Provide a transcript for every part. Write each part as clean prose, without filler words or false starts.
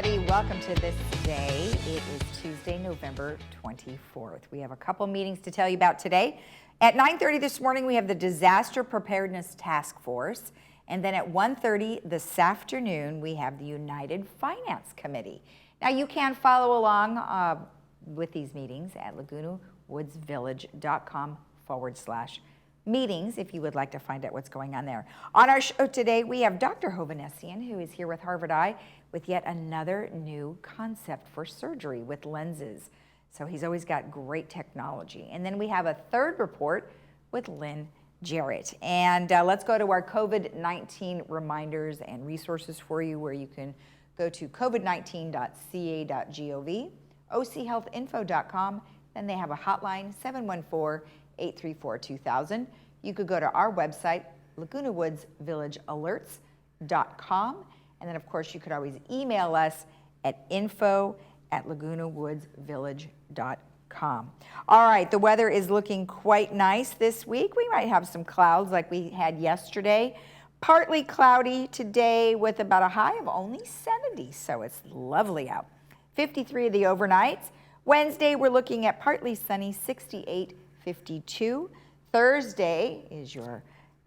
everybody. Welcome to This Day. It is Tuesday, November 24th. We have a couple meetings to tell you about today. At 9:30 this morning, we have the Disaster Preparedness Task Force. And then at 1:30 this afternoon, we have the United Finance Committee. Now, you can follow along with these meetings at lagunawoodsvillage.com/meetings if you would like to find out what's going on there. On our show today, we have Dr. Hovannessian, who is here with Harvard Eye with yet another new concept for surgery with lenses. So he's always got great technology. And then we have a third report with Lynn Jarrett. And let's go to our COVID-19 reminders and resources for you, where you can go to covid19.ca.gov, ochealthinfo.com. Then they have a hotline, 714-834-2000. You could go to our website, lagunawoodsvillagealerts.com. And then, of course, you could always email us at info@lagunawoodsvillage.com. All right, the weather is looking quite nice this week. We might have some clouds like we had yesterday. Partly cloudy today with about a high of only 70, so it's lovely out. 53 of the overnights. Wednesday, we're looking at partly sunny, 68, 52. Thursday is your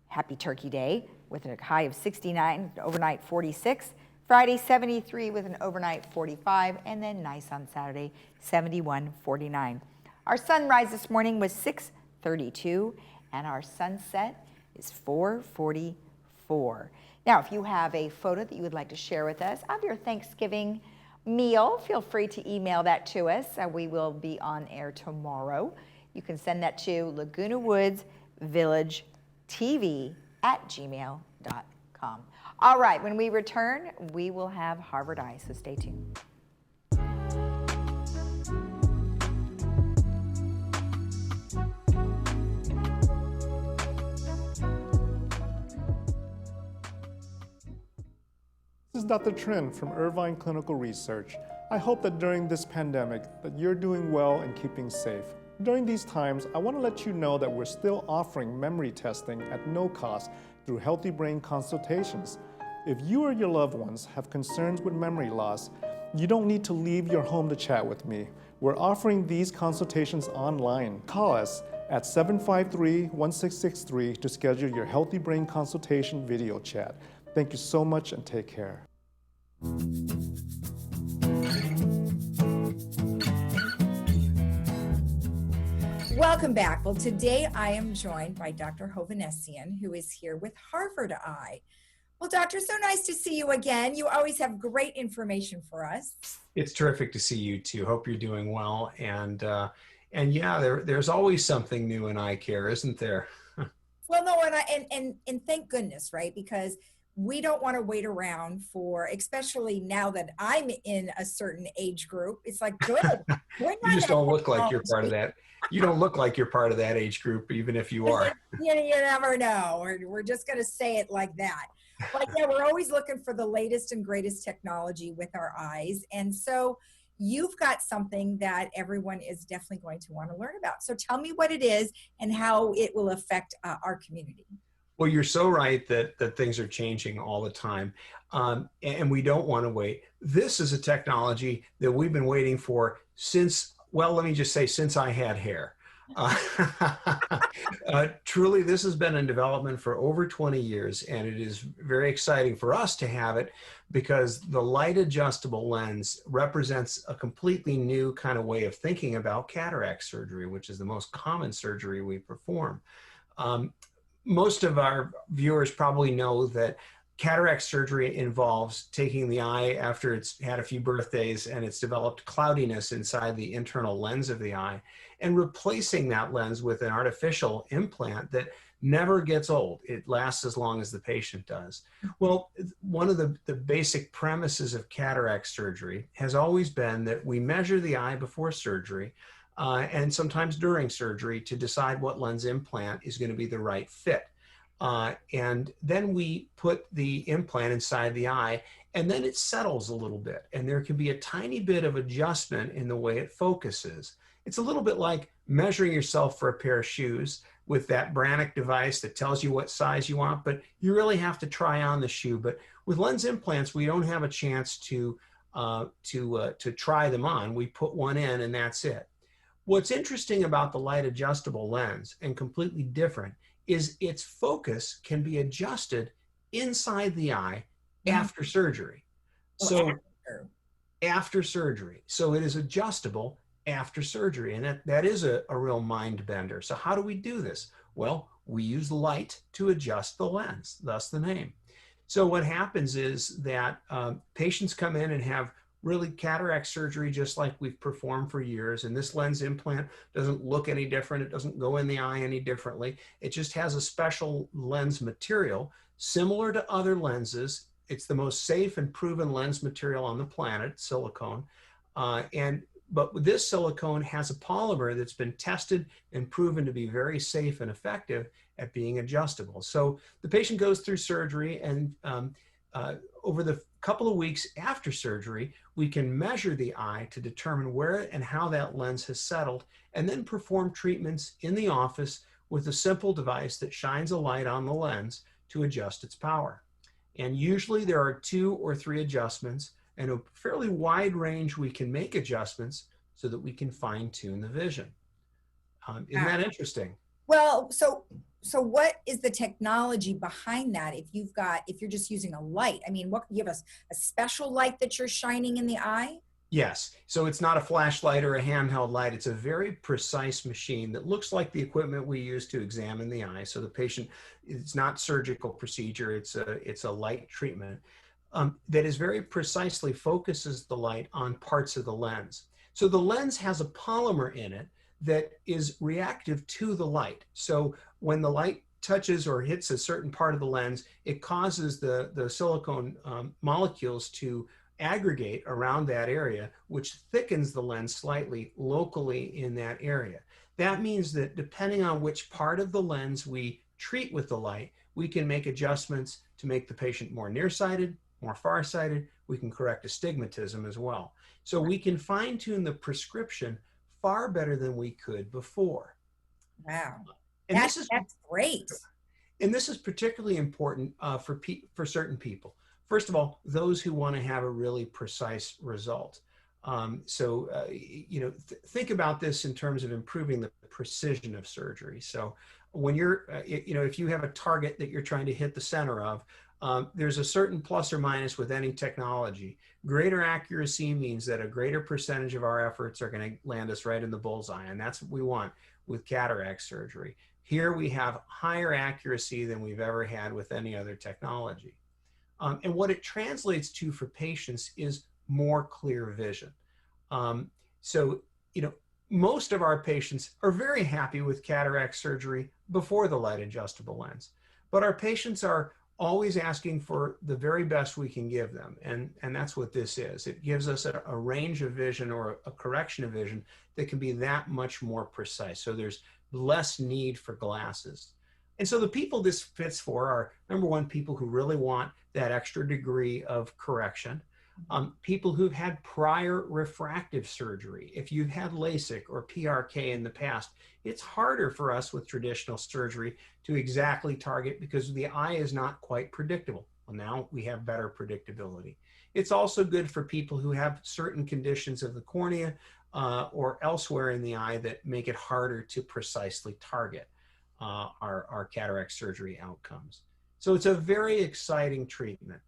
Happy Turkey Day with a high of 69, overnight 46. Friday, 73 with an overnight 45, and then nice on Saturday, 71, 49. Our sunrise this morning was 6:32, and our sunset is 4:44. Now, if you have a photo that you would like to share with us of your Thanksgiving meal, feel free to email that to us. We will be on air tomorrow. You can send that to lagunawoodsvillagetv@gmail.com. All right, when we return, we will have Harvard Eye, so stay tuned. This is Dr. Trin from Irvine Clinical Research. I hope that during this pandemic that you're doing well and keeping safe. During these times, I want to let you know that we're still offering memory testing at no cost through Healthy Brain consultations. If you or your loved ones have concerns with memory loss, you don't need to leave your home to chat with me. We're offering these consultations online. Call us at 753-1663 to schedule your Healthy Brain consultation video chat. Thank you so much and take care. Welcome back. Well, today I am joined by Dr. Hovannessian, who is here with Harvard Eye. Well, doctor, so nice to see you again. You always have great information for us. It's terrific to see you too. Hope you're doing well. And yeah, there's always something new in eye care, isn't there? Well, no, and thank goodness, right? Because we don't want to wait around for, especially now that I'm in a certain age group. It's like, good. You just don't look like you're part of that. You don't look like you're part of that age group, even if you are. You never know. We're just going to say it like that. But yeah, we're always looking for the latest and greatest technology with our eyes. And so you've got something that everyone is definitely going to want to learn about. So tell me what it is and how it will affect our community. Well, you're so right that things are changing all the time, and we don't want to wait. This is a technology that we've been waiting for since, well, let me just say, since I had hair. Truly, this has been in development for over 20 years, and it is very exciting for us to have it because the light adjustable lens represents a completely new kind of way of thinking about cataract surgery, which is the most common surgery we perform. Most of our viewers probably know that cataract surgery involves taking the eye after it's had a few birthdays and it's developed cloudiness inside the internal lens of the eye and replacing that lens with an artificial implant that never gets old. It lasts as long as the patient does. Well, one of the basic premises of cataract surgery has always been that we measure the eye before surgery and sometimes during surgery to decide what lens implant is going to be the right fit. And then we put the implant inside the eye, and then it settles a little bit. And there can be a tiny bit of adjustment in the way it focuses. It's a little bit like measuring yourself for a pair of shoes with that Brannick device that tells you what size you want, but you really have to try on the shoe. But with lens implants, we don't have a chance to to try them on. We put one in and that's it. What's interesting about the light adjustable lens and completely different is its focus can be adjusted inside the eye after surgery. So after surgery. So it is adjustable after surgery. And that is a real mind bender. So how do we do this? Well, we use light to adjust the lens, thus the name. So what happens is that patients come in and have really cataract surgery just like we've performed for years. And this lens implant doesn't look any different. It doesn't go in the eye any differently. It just has a special lens material similar to other lenses. It's the most safe and proven lens material on the planet, silicone. But this silicone has a polymer that's been tested and proven to be very safe and effective at being adjustable. So the patient goes through surgery, and over the couple of weeks after surgery, we can measure the eye to determine where and how that lens has settled, and then perform treatments in the office with a simple device that shines a light on the lens to adjust its power. And usually there are 2 or 3 adjustments, and a fairly wide range we can make adjustments so that we can fine tune the vision. Isn't that interesting? Well, so what is the technology behind that? If you're just using a light, I mean, what, you have a special light that you're shining in the eye? Yes. So it's not a flashlight or a handheld light. It's a very precise machine that looks like the equipment we use to examine the eye. So the patient, it's not surgical procedure. It's a light treatment that is very precisely focuses the light on parts of the lens. So the lens has a polymer in it that is reactive to the light. So when the light touches or hits a certain part of the lens, it causes the silicone molecules to aggregate around that area, which thickens the lens slightly locally in that area. That means that depending on which part of the lens we treat with the light, we can make adjustments to make the patient more nearsighted, more farsighted. We can correct astigmatism as well. So we can fine tune the prescription far better than we could before. Wow. And That's great. And this is particularly important for certain people. First of all, those who want to have a really precise result. Think about this in terms of improving the precision of surgery. So when you're, if you have a target that you're trying to hit the center of, there's a certain plus or minus with any technology. Greater accuracy means that a greater percentage of our efforts are going to land us right in the bullseye, and that's what we want with cataract surgery. Here we have higher accuracy than we've ever had with any other technology. And what it translates to for patients is more clear vision. Most of our patients are very happy with cataract surgery before the light adjustable lens, but our patients are always asking for the very best we can give them. And that's what this is. It gives us a range of vision or a correction of vision that can be that much more precise. So there's less need for glasses. And so the people this fits for are, number one, people who really want that extra degree of correction. People who've had prior refractive surgery. If you've had LASIK or PRK in the past, it's harder for us with traditional surgery to exactly target because the eye is not quite predictable. Well, now we have better predictability. It's also good for people who have certain conditions of the cornea or elsewhere in the eye that make it harder to precisely target our cataract surgery outcomes. So it's a very exciting treatment.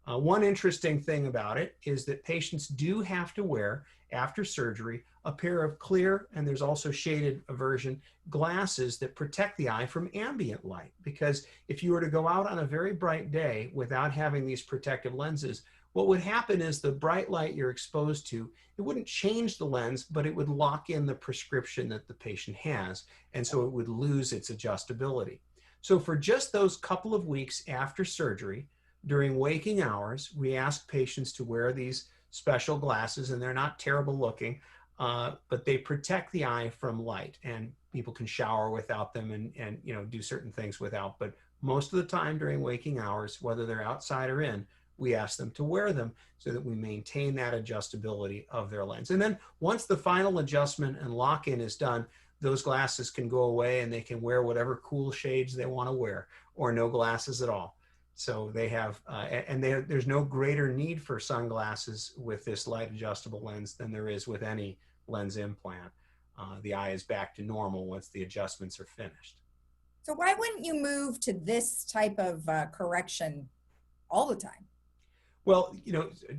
One interesting thing about it is that patients do have to wear, after surgery, a pair of clear, and there's also shaded version, glasses that protect the eye from ambient light. Because if you were to go out on a very bright day without having these protective lenses, what would happen is the bright light you're exposed to, it wouldn't change the lens, but it would lock in the prescription that the patient has, and so it would lose its adjustability. So for just those couple of weeks after surgery, during waking hours, we ask patients to wear these special glasses, and they're not terrible looking, but they protect the eye from light, and people can shower without them and do certain things without. But most of the time during waking hours, whether they're outside or in, we ask them to wear them so that we maintain that adjustability of their lens. And then once the final adjustment and lock-in is done, those glasses can go away and they can wear whatever cool shades they want to wear, or no glasses at all. So they have, there's no greater need for sunglasses with this light adjustable lens than there is with any lens implant. The eye is back to normal once the adjustments are finished. So why wouldn't you move to this type of correction all the time? Well,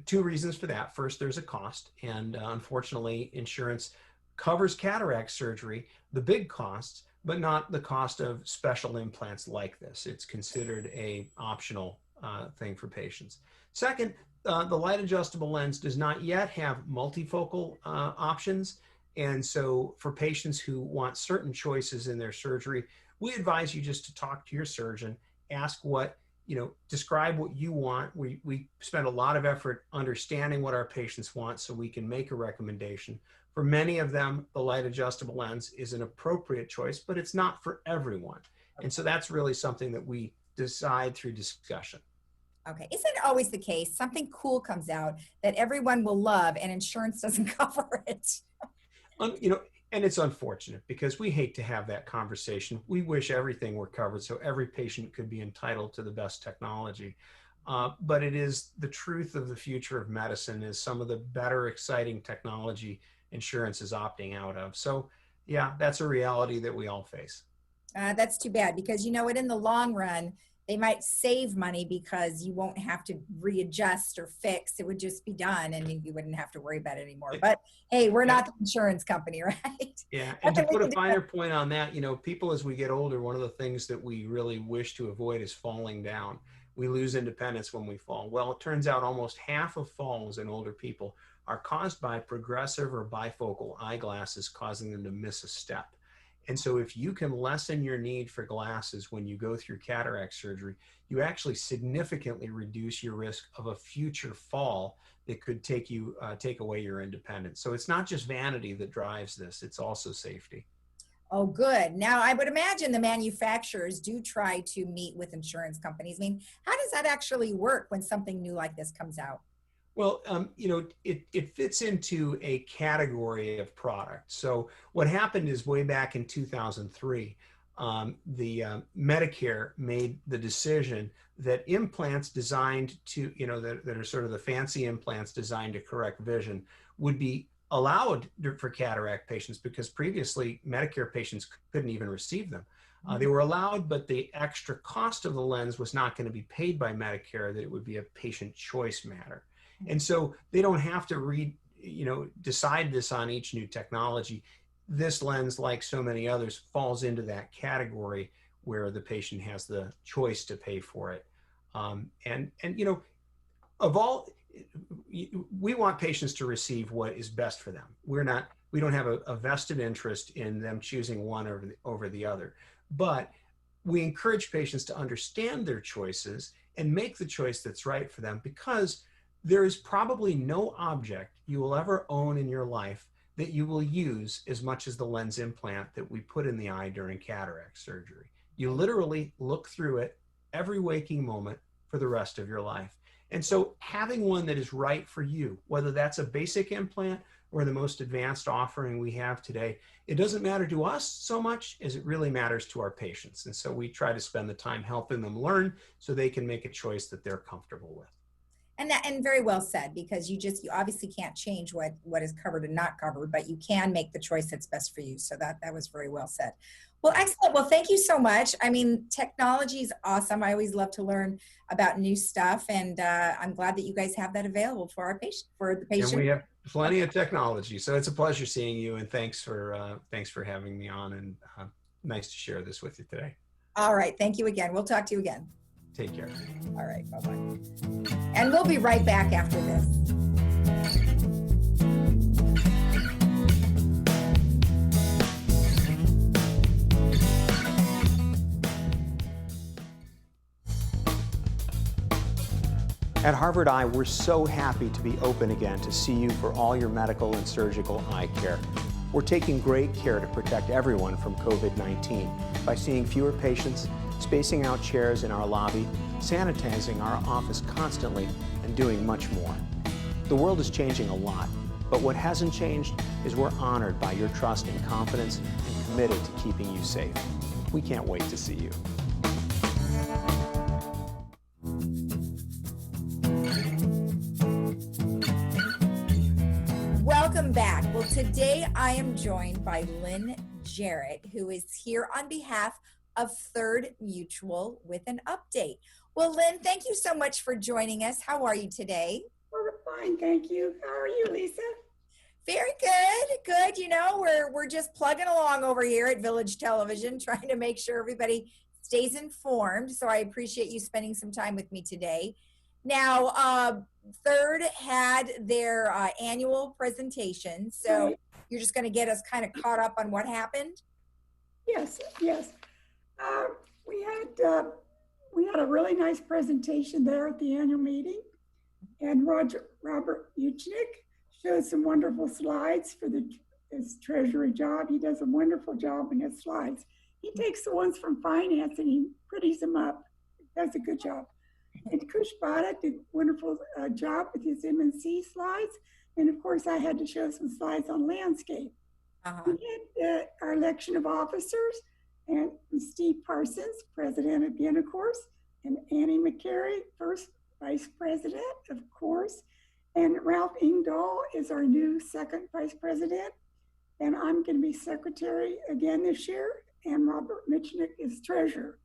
two reasons for that. First, there's a cost, and unfortunately, insurance covers cataract surgery, the big costs, but not the cost of special implants like this. It's considered a optional thing for patients. Second, the light adjustable lens does not yet have multifocal options. And so for patients who want certain choices in their surgery, we advise you just to talk to your surgeon, ask describe what you want. We spend a lot of effort understanding what our patients want so we can make a recommendation. For many of them, the light adjustable lens is an appropriate choice, but it's not for everyone. And so that's really something that we decide through discussion. Okay. Isn't it always the case? Something cool comes out that everyone will love and insurance doesn't cover it. And it's unfortunate because we hate to have that conversation. We wish everything were covered so every patient could be entitled to the best technology. But it is the truth of the future of medicine is some of the better, exciting technology insurance is opting out of. So yeah, that's a reality that we all face. That's too bad because you know what, in the long run, they might save money because you won't have to readjust or fix. It would just be done and you wouldn't have to worry about it anymore. But hey, we're not the insurance company, right? Yeah, and to put a finer point on that, people as we get older, one of the things that we really wish to avoid is falling down. We lose independence when we fall. Well, it turns out almost half of falls in older people are caused by progressive or bifocal eyeglasses causing them to miss a step. And so if you can lessen your need for glasses when you go through cataract surgery, you actually significantly reduce your risk of a future fall that could take away your independence. So it's not just vanity that drives this, it's also safety. Oh, good. Now, I would imagine the manufacturers do try to meet with insurance companies. I mean, how does that actually work when something new like this comes out? Well, it fits into a category of product. So what happened is way back in 2003, the Medicare made the decision that implants designed to, that are sort of the fancy implants designed to correct vision would be allowed for cataract patients because previously Medicare patients couldn't even receive them. They were allowed, but the extra cost of the lens was not going to be paid by Medicare, that it would be a patient choice matter. And so they don't have to decide this on each new technology. This lens, like so many others, falls into that category where the patient has the choice to pay for it. We want patients to receive what is best for them. We don't have a vested interest in them choosing one over the other, but we encourage patients to understand their choices and make the choice that's right for them, because there is probably no object you will ever own in your life that you will use as much as the lens implant that we put in the eye during cataract surgery. You literally look through it every waking moment for the rest of your life. And so having one that is right for you, whether that's a basic implant or the most advanced offering we have today, it doesn't matter to us so much as it really matters to our patients. And so we try to spend the time helping them learn so they can make a choice that they're comfortable with. And very well said, because you obviously can't change what is covered and not covered, but you can make the choice that's best for you. So that was very well said. Well, excellent. Well, thank you so much. I mean, technology is awesome. I always love to learn about new stuff, and I'm glad that you guys have that available for the patient. And we have plenty of technology, so it's a pleasure seeing you. And thanks for having me on, and nice to share this with you today. All right. Thank you again. We'll talk to you again. Take care. All right. Bye-bye. And we'll be right back after this. At Harvard Eye, we're so happy to be open again to see you for all your medical and surgical eye care. We're taking great care to protect everyone from COVID-19 by seeing fewer patients, spacing out chairs in our lobby, sanitizing our office constantly, and doing much more. The world is changing a lot, but what hasn't changed is we're honored by your trust and confidence and committed to keeping you safe. We can't wait to see you. back. Well, today I am joined by Lynn Jarrett, who is here on behalf of Third Mutual with an update. Well, Lynn, thank you so much for joining us. How are you today? We're fine, thank you. How are you, Lisa? Very good, good. You know, we're just plugging along over here at Village Television, trying to make sure everybody stays informed. So I appreciate you spending some time with me today. Now, Third had their annual presentation, so Right. you're just going to get us kind of caught up on what happened. Yes, yes. We had a really nice presentation there at the annual meeting, and Robert Uchnick showed some wonderful slides for his treasury job. He does a wonderful job in his slides. He takes the ones from finance and he pretties them up. Does a good job. And Kush Bada did a wonderful job with his M&C slides. And of course, I had to show some slides on landscape. We had our election of officers, and Steve Parsons, president again, of course, and Annie McCary, first vice president, of course. And Ralph Ingdahl is our new second vice president. And I'm going to be secretary again this year. And Robert Mitchnick is treasurer.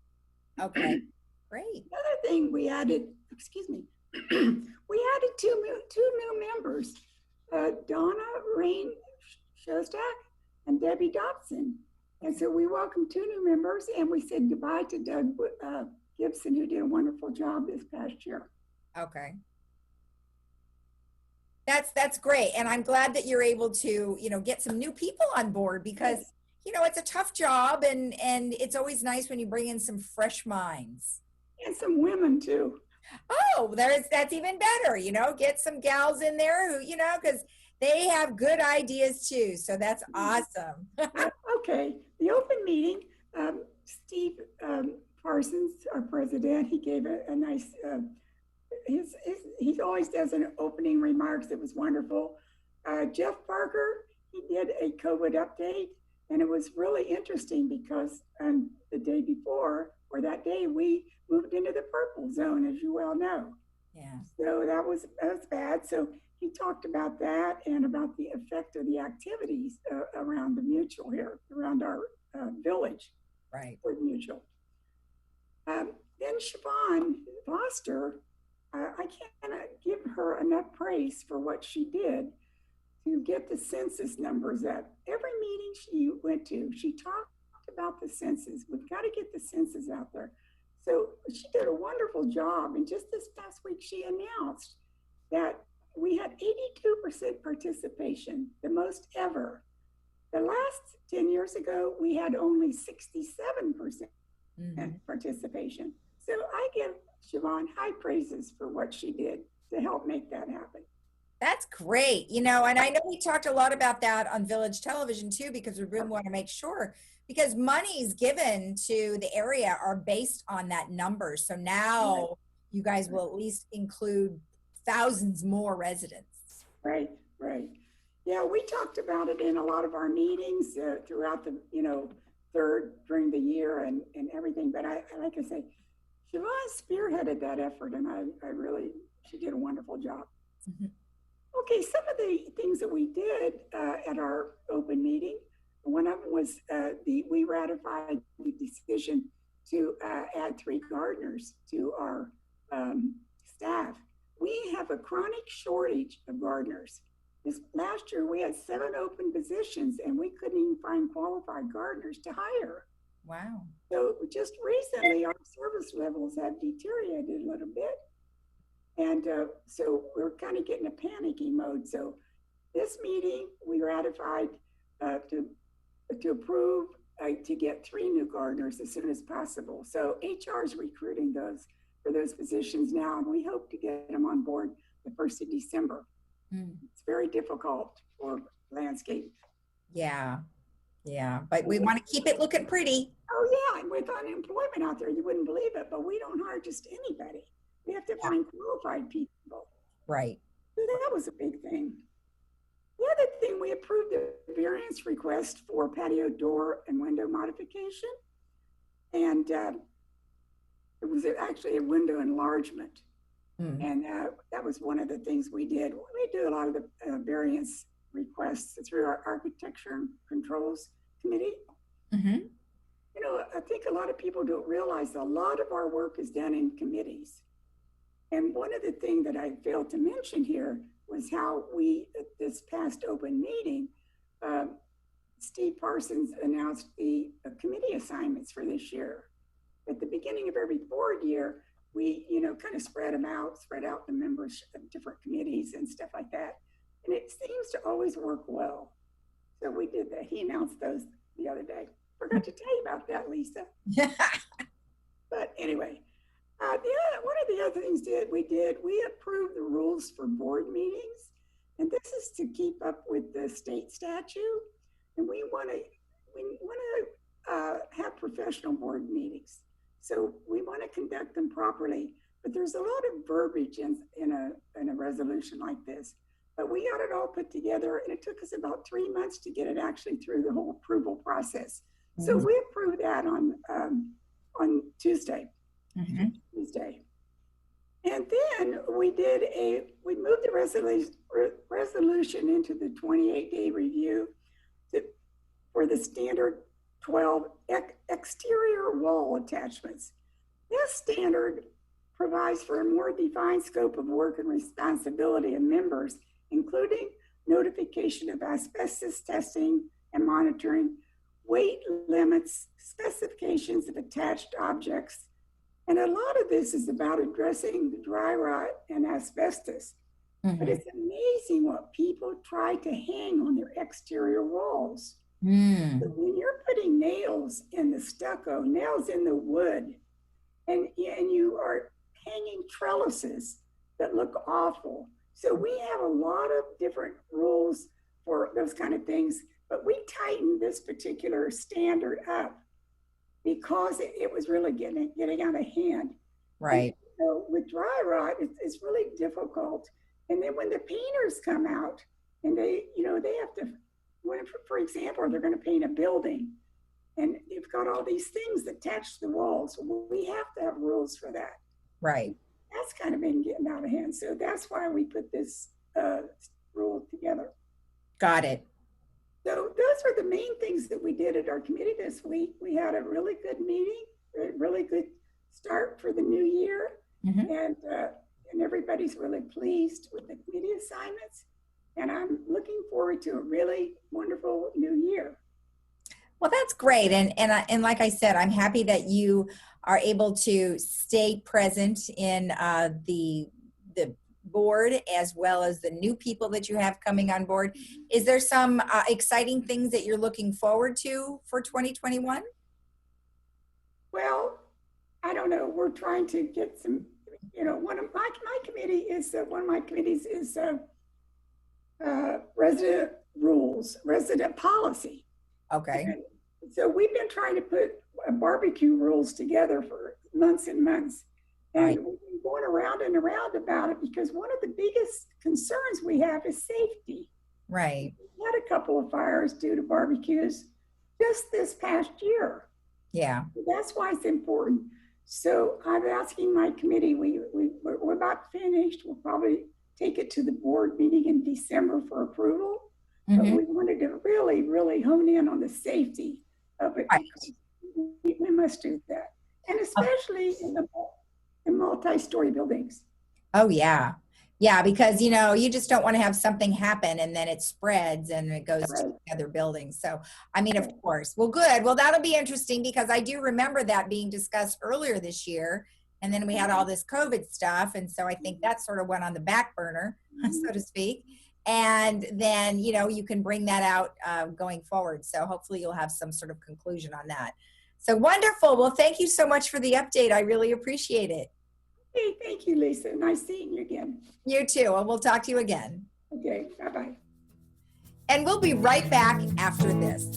Okay, great. Another thing we added, excuse me, we added two new members, Donna Rain Shostak and Debbie Dobson. And so we welcomed two new members, and we said goodbye to Doug Gibson, who did a wonderful job this past year. Okay. That's great. And I'm glad that you're able to, you know, get some new people on board because, you know, it's a tough job and it's always nice when you bring in some fresh minds. And some women too. Oh, that's even better, you know, get some gals in there who, you know, because they have good ideas too. So that's awesome. Okay, the open meeting, Steve Parsons, our president, he gave a nice, he always does an opening remarks. It was wonderful. Jeff Parker, he did a COVID update, and it was really interesting because the day before, or that day, we moved into the purple zone, as you well know. Yeah. So that was bad. So he talked about that and about the effect of the activities around the mutual here, around our village. Right. For mutual. Then Siobhan Foster, I can't give her enough praise for what she did to get the census numbers up. Every meeting she went to, she talked about the census. We've got to get the census out there. So she did a wonderful job. And just this past week, she announced that we had 82% participation, the most ever. The last 10 years ago, we had only 67% participation. So I give Siobhan high praises for what she did to help make that happen. That's great. You know, and I know we talked a lot about that on Village Television too, because we really want to make sure, because monies given to the area are based on that number. So now you guys will at least include thousands more residents. Right, right. Yeah, we talked about it in a lot of our meetings throughout the, you know, third during the year and everything. But I like I say, Siobhan spearheaded that effort, and I really, she did a wonderful job. Mm-hmm. Okay, some of the things that we did at our open meeting, one of them was we ratified the decision to add 3 gardeners to our staff. We have a chronic shortage of gardeners. This last year, we had 7 open positions, and we couldn't even find qualified gardeners to hire. Wow. So just recently, our service levels have deteriorated a little bit. And so we're kind of getting a panicky mode. So this meeting, we ratified to approve to get 3 new gardeners as soon as possible. So HR is recruiting those for those positions now, and we hope to get them on board the 1st of December. It's very difficult for landscape. Yeah, but we want to keep it looking pretty. Oh yeah, and with unemployment out there, you wouldn't believe it, but we don't hire just anybody. We have to find qualified people. Right. So that was a big thing. The other thing, we approved the variance request for patio door and window modification. And it was actually a window enlargement. And that was one of the things we did. We do a lot of the variance requests through our Architecture and Controls Committee. Mhm. You know, I think a lot of people don't realize a lot of our work is done in committees. And one of the things that I failed to mention here was how we, at this past open meeting, Steve Parsons announced the committee assignments for this year. At the beginning of every board year, we, you know, kind of spread out the members of different committees and stuff like that. And it seems to always work well. So we did that. He announced those the other day. Forgot to tell you about that, Lisa. But anyway, one of the other things we approved the rules for board meetings. And this is to keep up with the state statute. And we want to have professional board meetings. So we want to conduct them properly, but there's a lot of verbiage in a resolution like this. But we got it all put together, and it took us about 3 months to get it actually through the whole approval process. So we approved that on Tuesday. Tuesday. And then we moved the resolution into the 28-day review for the standard 12 exterior wall attachments. This standard provides for a more defined scope of work and responsibility of members, including notification of asbestos testing and monitoring, weight limits, specifications of attached objects. And a lot of this is about addressing the dry rot and asbestos. But it's amazing what people try to hang on their exterior walls. So when you're putting nails in the stucco, nails in the wood, and you are hanging trellises that look awful. So we have a lot of different rules for those kind of things, but we tightened this particular standard up because it was really getting out of hand. Right. And, so with dry rot, it's really difficult. And then when the painters come out and they have to, for example, they're going to paint a building and they've got all these things attached to the walls. We have to have rules for that. Right. That's kind of been getting out of hand. So that's why we put this rule together. Got it. So those are the main things that we did at our committee this week. We had a really good meeting, a really good start for the new year. And everybody's really pleased with the committee assignments. And I'm looking forward to a really wonderful new year. Well, that's great. And like I said, I'm happy that you are able to stay present in the board as well as the new people that you have coming on board. Is there some exciting things that you're looking forward to for 2021? Well, I don't know. We're trying to get some, one of my committees is resident policy. Okay. And so we've been trying to put barbecue rules together for months and months. And Right. we've been going around and around about it because one of the biggest concerns we have is safety. Right. We had a couple of fires due to barbecues just this past year. Yeah. That's why it's important. So I'm asking my committee, we're about finished. We'll probably take it to the board meeting in December for approval. But we wanted to really, really hone in on the safety of it. Right. We must do that. And especially in multi-story buildings. Oh, yeah. Yeah, because, you just don't want to have something happen and then it spreads and it goes to other buildings. So, I mean, of course. Well, good. Well, that'll be interesting because I do remember that being discussed earlier this year. And then we had all this COVID stuff. And so I think that sort of went on the back burner, so to speak. And then, you can bring that out going forward. So hopefully you'll have some sort of conclusion on that. So wonderful. Well, thank you so much for the update. I really appreciate it. Hey, thank you, Lisa. Nice seeing you again. You too. And we'll talk to you again. Okay, bye-bye. And we'll be right back after this.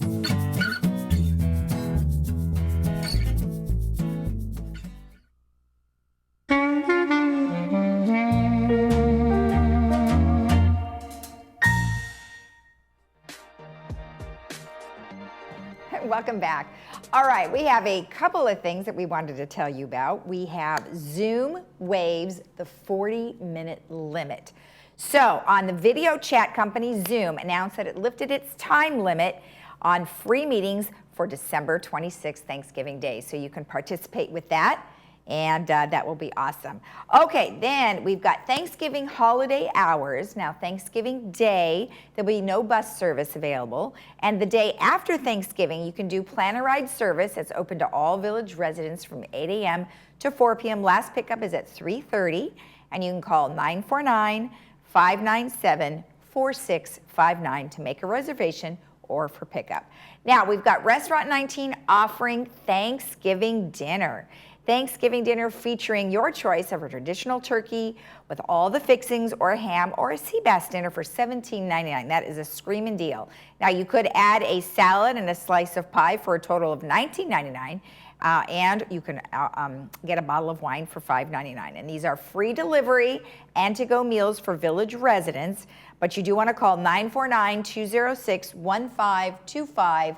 Welcome back. All right, we have a couple of things that we wanted to tell you about. We have Zoom waives the 40-minute limit. So on the video chat company Zoom announced that it lifted its time limit on free meetings for December 26th, Thanksgiving Day. So you can participate with that, and that will be awesome. Okay, then we've got Thanksgiving holiday hours. Now, Thanksgiving Day, there'll be no bus service available. And the day after Thanksgiving, you can do Plan a Ride service. It's open to all village residents from 8 a.m. to 4 p.m. Last pickup is at 3:30, and you can call 949-597-4659 to make a reservation or for pickup. Now, we've got Restaurant 19 offering Thanksgiving dinner. Thanksgiving dinner featuring your choice of a traditional turkey with all the fixings, or a ham, or a sea bass dinner for $17.99. That is a screaming deal. Now, you could add a salad and a slice of pie for a total of $19.99. And you can get a bottle of wine for $5.99. And these are free delivery and to-go meals for village residents. But you do want to call 949-206-1525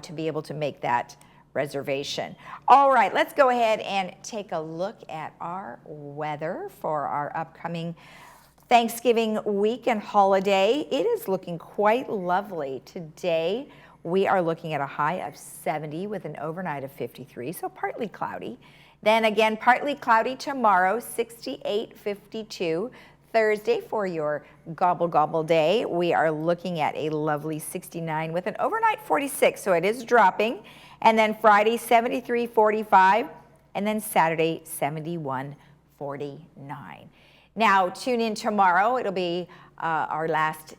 to be able to make that reservation. All right, let's go ahead and take a look at our weather for our upcoming Thanksgiving week and holiday. It is looking quite lovely today. We are looking at a high of 70 with an overnight of 53, so partly cloudy. Then again, partly cloudy tomorrow, 68, 52. Thursday, for your gobble gobble day, we are looking at a lovely 69 with an overnight 46, so it is dropping. And then Friday, 73, 45, and then Saturday, 71, 49. Now, tune in tomorrow. It'll be our last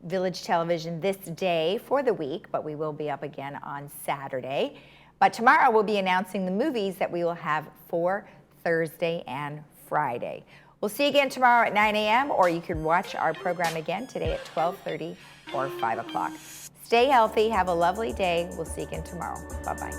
Village Television This Day for the week, but we will be up again on Saturday. But tomorrow we'll be announcing the movies that we will have for Thursday and Friday. We'll see you again tomorrow at 9 a.m., or you can watch our program again today at 12:30 or 5 o'clock. Stay healthy. Have a lovely day. We'll see you again tomorrow. Bye-bye.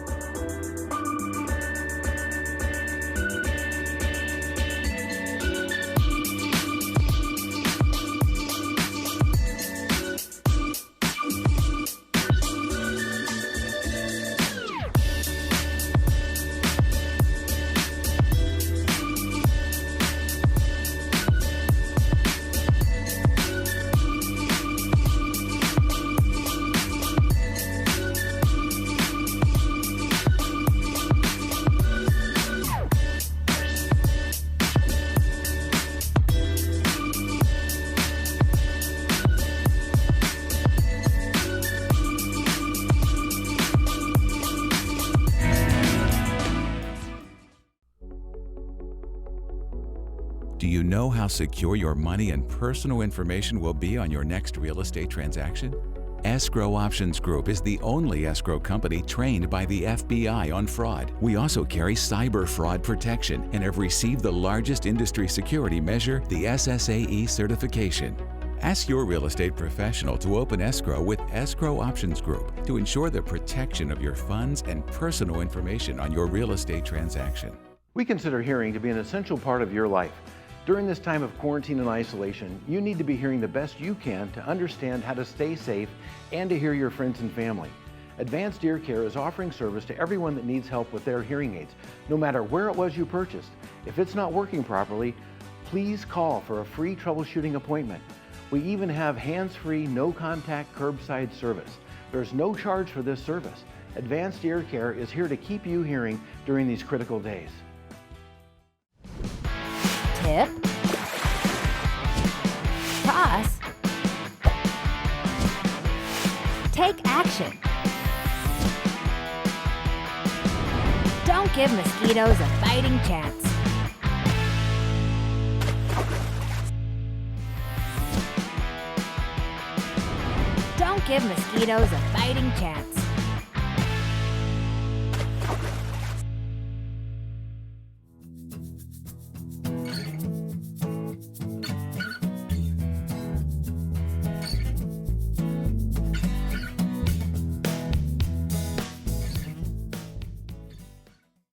Do you know how secure your money and personal information will be on your next real estate transaction? Escrow Options Group is the only escrow company trained by the FBI on fraud. We also carry cyber fraud protection and have received the largest industry security measure, the SSAE certification. Ask your real estate professional to open escrow with Escrow Options Group to ensure the protection of your funds and personal information on your real estate transaction. We consider hearing to be an essential part of your life. During this time of quarantine and isolation, you need to be hearing the best you can to understand how to stay safe and to hear your friends and family. Advanced Ear Care is offering service to everyone that needs help with their hearing aids, no matter where it was you purchased. If it's not working properly, please call for a free troubleshooting appointment. We even have hands-free, no-contact curbside service. There's no charge for this service. Advanced Ear Care is here to keep you hearing during these critical days. Tip, toss, take action. Don't give mosquitoes a fighting chance. Don't give mosquitoes a fighting chance.